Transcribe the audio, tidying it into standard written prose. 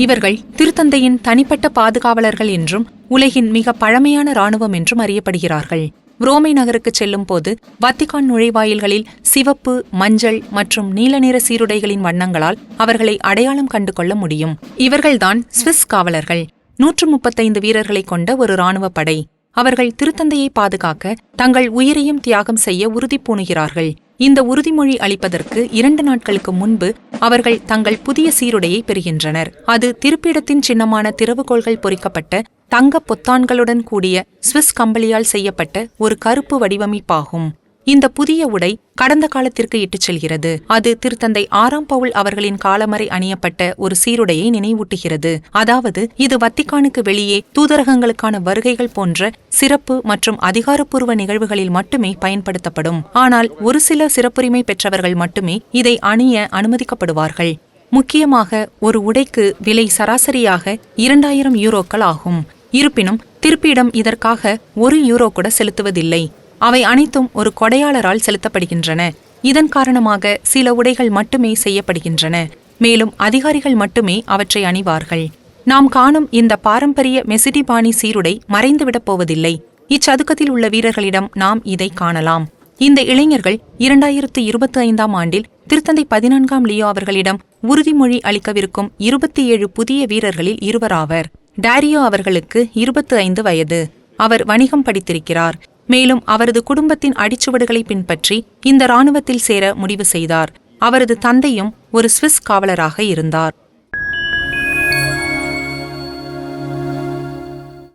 இவர்கள் திருத்தந்தையின் தனிப்பட்ட பாதுகாவலர்கள் என்றும் உலகின் மிக பழமையான இராணுவம் என்றும் அறியப்படுகிறார்கள். ரோமை நகருக்கு செல்லும் போது வத்திக்கான் நுழைவாயில்களில் சிவப்பு, மஞ்சள் மற்றும் நீல நிற சீருடைகளின் வண்ணங்களால் அவர்களை அடையாளம் கண்டு கொள்ள முடியும். இவர்கள்தான் ஸ்விஸ் காவலர்கள். 135 வீரர்களை கொண்ட ஒரு இராணுவ படை. அவர்கள் திருத்தந்தையை பாதுகாக்க தங்கள் உயிரையும் தியாகம் செய்ய உறுதி பூணுகிறார்கள். இந்த உறுதிமொழி அளிப்பதற்கு 2 நாட்களுக்கு முன்பு அவர்கள் தங்கள் புதிய சீருடையை பெறுகின்றனர். அது திருப்பிடத்தின் சின்னமான திறவுகோள்கள் பொறிக்கப்பட்ட தங்க பொத்தான்களுடன் கூடிய ஸ்விஸ் கம்பளியால் செய்யப்பட்ட ஒரு கருப்பு வடிவமைப்பாகும். இந்த புதிய உடை கடந்த காலத்திற்கு இட்டுச் செல்கிறது. அது திருத்தந்தை 6ஆம் பவுல் அவர்களின் காலமறை அணியப்பட்ட ஒரு சீருடையை நினைவூட்டுகிறது. அதாவது இது வத்திக்கானுக்கு வெளியே தூதரகங்களுக்கான வருகைகள் போன்ற சிறப்பு மற்றும் அதிகாரப்பூர்வ நிகழ்வுகளில் மட்டுமே பயன்படுத்தப்படும். ஆனால் ஒரு சில சிறப்புரிமை பெற்றவர்கள் மட்டுமே இதை அணிய அனுமதிக்கப்படுவார்கள். முக்கியமாக ஒரு உடைக்கு விலை சராசரியாக 2000 யூரோக்கள் ஆகும். இருப்பினும் திருப்பிடம் இதற்காக 1 யூரோ கூட செலுத்துவதில்லை. அவை அனைத்தும் ஒரு கொடையாளரால் செலுத்தப்படுகின்றன. இதன் காரணமாக சில உடைகள் மட்டுமே செய்யப்படுகின்றன. மேலும் அதிகாரிகள் மட்டுமே அவற்றை அணிவார்கள். நாம் காணும் இந்த பாரம்பரிய மெசிடிபானி சீருடை மறைந்துவிடப் போவதில்லை. இச்சதுக்கத்தில் உள்ள வீரர்களிடம் நாம் இதை காணலாம். இந்த இளைஞர்கள் 2025ஆம் ஆண்டில் திருத்தந்தை 14ஆம் லியோ அவர்களிடம் உறுதிமொழி அளிக்கவிருக்கும் 27 புதிய வீரர்களில் இருவராவர். டாரியோ அவர்களுக்கு 25 வயது. அவர் வணிகம் படித்திருக்கிறார். மேலும் அவரது குடும்பத்தின் அடிச்சுவடுகளை பின்பற்றி இந்த இராணுவத்தில் சேர முடிவு செய்தார். அவரது தந்தையும் ஒரு ஸ்விஸ் காவலராக இருந்தார்.